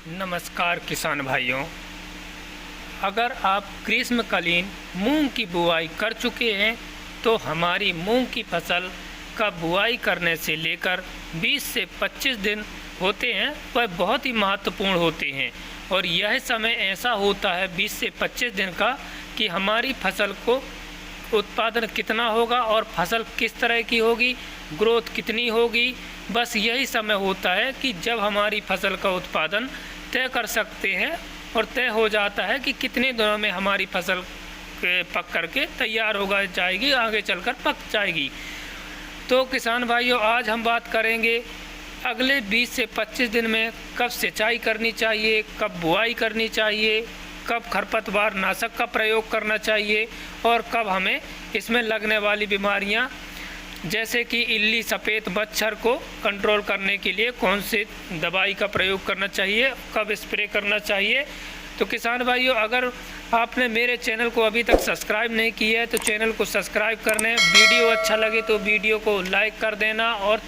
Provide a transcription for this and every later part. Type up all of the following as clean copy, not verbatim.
नमस्कार किसान भाइयों। अगर आप ग्रीष्मकालीन मूंग की बुआई कर चुके हैं तो हमारी मूंग की फसल का बुआई करने से लेकर 20 से 25 दिन होते हैं वह बहुत ही महत्वपूर्ण होते हैं। और यह समय ऐसा होता है 20 से 25 दिन का कि हमारी फसल को उत्पादन कितना होगा और फसल किस तरह की होगी, ग्रोथ कितनी होगी। बस यही समय होता है कि जब हमारी फसल का उत्पादन तय कर सकते हैं और तय हो जाता है कि कितने दिनों में हमारी फसल पक करके तैयार हो जाएगी, आगे चलकर पक जाएगी। तो किसान भाइयों, आज हम बात करेंगे अगले 20 से 25 दिन में कब सिंचाई करनी चाहिए, कब बुआई करनी चाहिए, कब खरपतवार नाशक का प्रयोग करना चाहिए और कब हमें इसमें लगने वाली बीमारियां जैसे कि इल्ली, सफ़ेद मच्छर को कंट्रोल करने के लिए कौन से दवाई का प्रयोग करना चाहिए, कब स्प्रे करना चाहिए। तो किसान भाइयों, अगर आपने मेरे चैनल को अभी तक सब्सक्राइब नहीं किया है तो चैनल को सब्सक्राइब कर लें। वीडियो अच्छा लगे तो वीडियो को लाइक कर देना और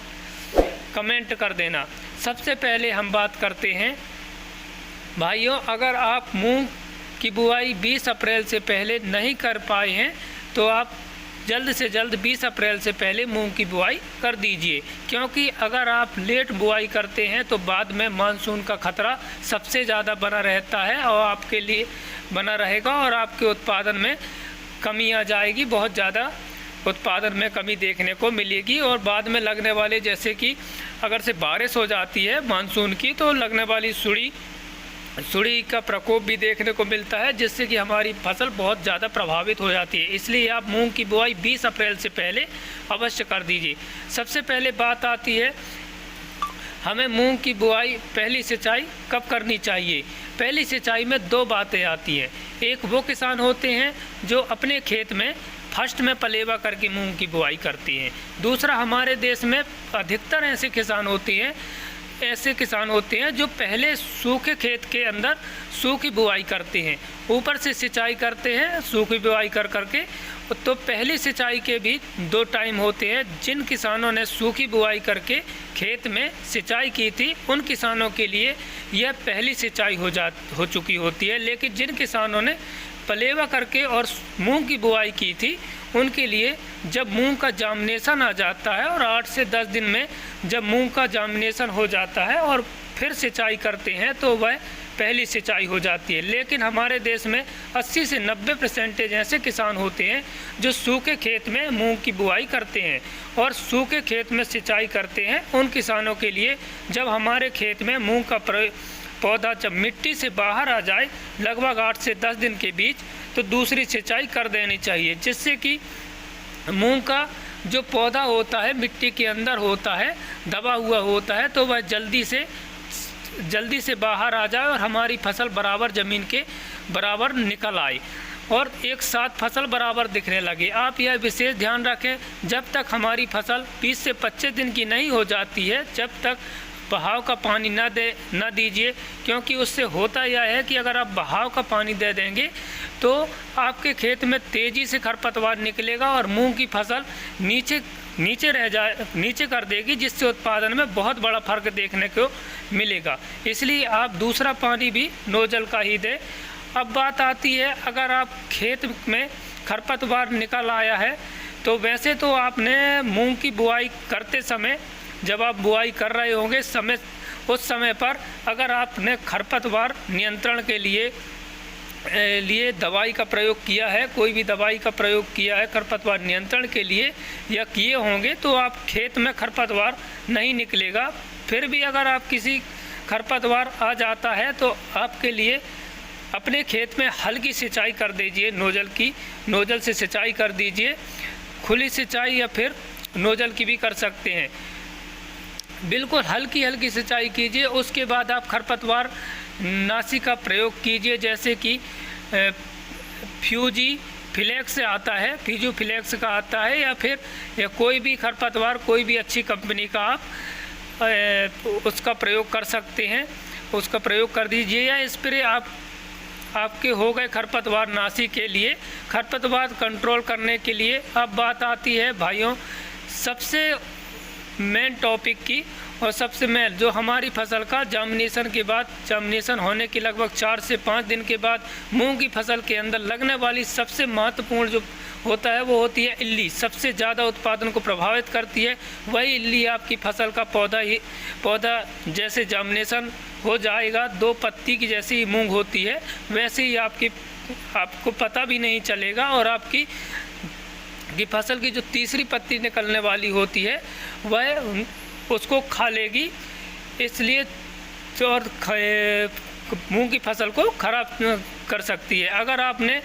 कमेंट कर देना। सबसे पहले हम बात करते हैं भाइयों, अगर आप मूंग की बुआई 20 अप्रैल से पहले नहीं कर पाए हैं तो आप जल्द से जल्द 20 अप्रैल से पहले मूंग की बुआई कर दीजिए, क्योंकि अगर आप लेट बुआई करते हैं तो बाद में मानसून का खतरा सबसे ज़्यादा बना रहता है और आपके लिए बना रहेगा और आपके उत्पादन में कमी आ जाएगी। बहुत ज़्यादा उत्पादन में कमी देखने को मिलेगी और बाद में लगने वाले, जैसे कि अगर से बारिश हो जाती है मानसून की, तो लगने वाली सुड़ी का प्रकोप भी देखने को मिलता है, जिससे कि हमारी फसल बहुत ज़्यादा प्रभावित हो जाती है। इसलिए आप मूंग की बुआई 20 अप्रैल से पहले अवश्य कर दीजिए। सबसे पहले बात आती है हमें मूंग की बुआई, पहली सिंचाई कब करनी चाहिए। पहली सिंचाई में दो बातें आती हैं। एक वो किसान होते हैं जो अपने खेत में फर्स्ट में पलेवा करके मूंग की बुआई करती हैं। दूसरा, हमारे देश में अधिकतर ऐसे किसान होते हैं जो पहले सूखे खेत के अंदर सूखी बुआई करते हैं, ऊपर से सिंचाई करते हैं सूखी बुआई कर करके। तो पहली सिंचाई के भी दो टाइम होते हैं। जिन किसानों ने सूखी बुआई करके खेत में सिंचाई की थी उन किसानों के लिए यह पहली सिंचाई हो चुकी होती है। लेकिन जिन किसानों ने पलेवा करके और मूंग की बुआई की थी उनके लिए जब मूंग का जामिनेशन आ जाता है और 8 से 10 दिन में जब मूंग का जामिनेशन हो जाता है और फिर सिंचाई करते हैं तो वह पहली सिंचाई हो जाती है। लेकिन हमारे देश में 80 से 90% ऐसे किसान होते हैं जो सूखे खेत में मूंग की बुआई करते हैं और सूखे खेत में सिंचाई करते हैं। उन किसानों के लिए जब हमारे खेत में मूंग का पौधा जब मिट्टी से बाहर आ जाए लगभग 8 से 10 दिन के बीच, तो दूसरी सिंचाई कर देनी चाहिए, जिससे कि मूंग का जो पौधा होता है मिट्टी के अंदर होता है, दबा हुआ होता है, तो वह जल्दी से बाहर आ जाए और हमारी फसल बराबर ज़मीन के बराबर निकल आए और एक साथ फसल बराबर दिखने लगे। आप यह विशेष ध्यान रखें, जब तक हमारी फसल 20 से 25 दिन की नहीं हो जाती है जब तक बहाव का पानी न दीजिए, क्योंकि उससे होता यह है कि अगर आप बहाव का पानी दे देंगे तो आपके खेत में तेज़ी से खरपतवार निकलेगा और मूंग की फसल नीचे कर देगी, जिससे उत्पादन में बहुत बड़ा फर्क देखने को मिलेगा। इसलिए आप दूसरा पानी भी नोजल का ही दें। अब बात आती है, अगर आप खेत में खरपतवार निकल आया है तो वैसे तो आपने मूंग की बुआई करते समय, जब आप बुआई कर रहे होंगे उस समय पर अगर आपने खरपतवार नियंत्रण के लिए दवाई का प्रयोग किया है, कोई भी दवाई का प्रयोग किया है खरपतवार नियंत्रण के लिए या किए होंगे, तो आप खेत में खरपतवार नहीं निकलेगा। फिर भी अगर आप किसी खरपतवार आ जाता है तो आपके लिए अपने खेत में हल्की सिंचाई कर दीजिए, नोजल से सिंचाई कर दीजिए। खुली सिंचाई या फिर नोजल की भी कर सकते हैं। बिल्कुल हल्की सिंचाई कीजिए। उसके बाद आप खरपतवार नाशी का प्रयोग कीजिए, जैसे कि फ्यूजीफिलेक्स आता है, फ्यूजीफिलेक्स का आता है, या कोई भी खरपतवार, कोई भी अच्छी कंपनी का आप उसका प्रयोग कर सकते हैं, उसका प्रयोग कर दीजिए। या स्प्रे आपके हो गए खरपतवार नाशी के लिए, खरपतवार कंट्रोल करने के लिए। अब बात आती है भाइयों सबसे मेन टॉपिक की, और सबसे महल जो हमारी फसल का जामिनेशन के बाद, जामिनेशन होने के लगभग 4 से 5 दिन के बाद मूंग की फसल के अंदर लगने वाली सबसे महत्वपूर्ण जो होता है वो होती है इल्ली। सबसे ज़्यादा उत्पादन को प्रभावित करती है वही इल्ली। आपकी फसल का पौधा जैसे जामिनेशन हो जाएगा, 2 पत्ती की जैसी मूंग होती है वैसे ही आपको पता भी नहीं चलेगा, और आपकी फसल की जो तीसरी पत्ती निकलने वाली होती है वह उसको खा लेगी, इसलिए और मूंग की फसल को खराब कर सकती है। अगर आपने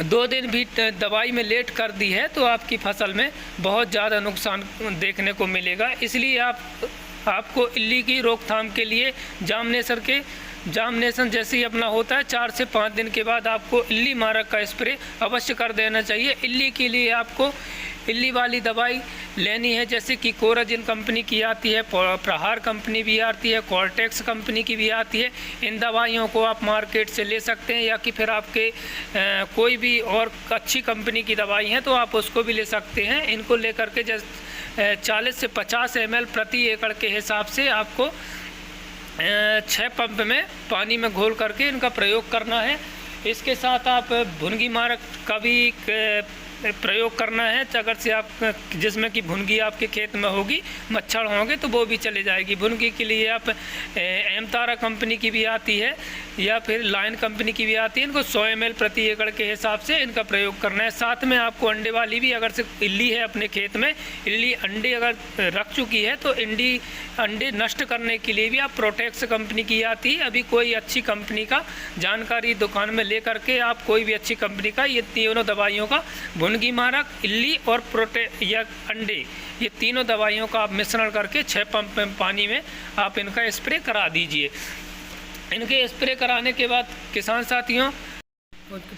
2 दिन भी दवाई में लेट कर दी है तो आपकी फसल में बहुत ज़्यादा नुकसान देखने को मिलेगा। इसलिए आपको इल्ली की रोकथाम के लिए जामिनेशन जैसे ही अपना होता है 4 से 5 दिन के बाद आपको इल्ली मारक का स्प्रे अवश्य कर देना चाहिए। इल्ली के लिए आपको इल्ली वाली दवाई लेनी है, जैसे कि कोराजिन कंपनी की आती है, प्रहार कंपनी भी आती है, कॉर्टेक्स कंपनी की भी आती है। इन दवाइयों को आप मार्केट से ले सकते हैं, या कि फिर आपके कोई भी और अच्छी कंपनी की दवाई है तो आप उसको भी ले सकते हैं। इनको लेकर के 40 से 50 ml प्रति एकड़ के हिसाब से आपको 6 पंप में पानी में घोल करके इनका प्रयोग करना है। इसके साथ आप भुनगी मारक का भी प्रयोग करना है। अगर से आप जिसमें कि भुनगी आपके खेत में होगी, मच्छर होंगे तो वो भी चले जाएगी। भुनगी के लिए आप एम तारा कंपनी की भी आती है या फिर लाइन कंपनी की भी आती है। इनको 100 ml प्रति एकड़ के हिसाब से इनका प्रयोग करना है। साथ में आपको अंडे वाली भी, अगर से इल्ली है अपने खेत में, इल्ली अंडे अगर रख चुकी है तो अंडे नष्ट करने के लिए भी आप प्रोटेक्स कंपनी की आती है। अभी कोई अच्छी कंपनी का जानकारी दुकान में ले करके आप कोई भी अच्छी कंपनी का ये तीनों दवाइयों का, भुनगी मारक, इल्ली और या अंडे, ये तीनों दवाइयों का आप मिश्रण करके 6 पंप में पानी में आप इनका स्प्रे करा दीजिए। इनके स्प्रे कराने के बाद किसान साथियों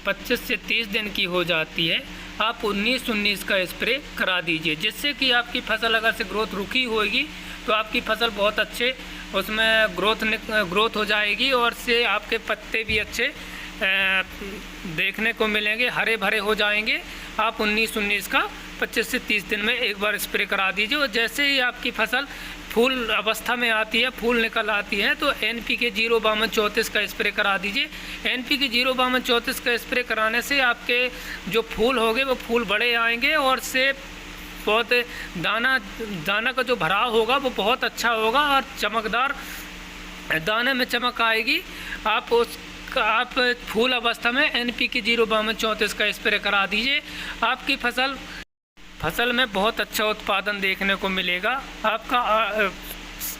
25 से 30 दिन की हो जाती है, आप 19-19 का स्प्रे करा दीजिए, जिससे कि आपकी फसल अगर से ग्रोथ रुकी होगी तो आपकी फसल बहुत अच्छे उसमें ग्रोथ हो जाएगी, और से आपके पत्ते भी अच्छे देखने को मिलेंगे, हरे भरे हो जाएंगे। आप 19-19 का 25 से 30 दिन में एक बार स्प्रे करा दीजिए। और जैसे ही आपकी फसल फूल अवस्था में आती है, फूल निकल आती है, तो NPK 05234 का स्प्रे करा दीजिए। NPK 05234 का स्प्रे कराने से आपके जो फूल होंगे वो फूल बड़े आएंगे, और से बहुत दाना का जो भराव होगा वो बहुत अच्छा होगा और चमकदार दाने में चमक आएगी। आप फूल अवस्था में NPK 05234 का स्प्रे करा दीजिए। आपकी फसल में बहुत अच्छा उत्पादन देखने को मिलेगा। आपका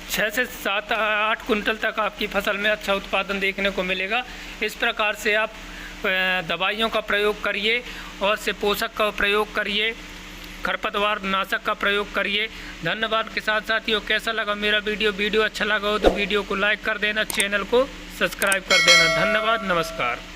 6 से 7-8 कुंटल तक आपकी फसल में अच्छा उत्पादन देखने को मिलेगा। इस प्रकार से आप दवाइयों का प्रयोग करिए, और से पोषक का प्रयोग करिए, खरपतवार नाशक का प्रयोग करिए। धन्यवाद किसान साथियों। कैसा लगा मेरा वीडियो अच्छा लगा हो तो वीडियो को लाइक कर देना, चैनल को सब्सक्राइब कर देना। धन्यवाद, नमस्कार।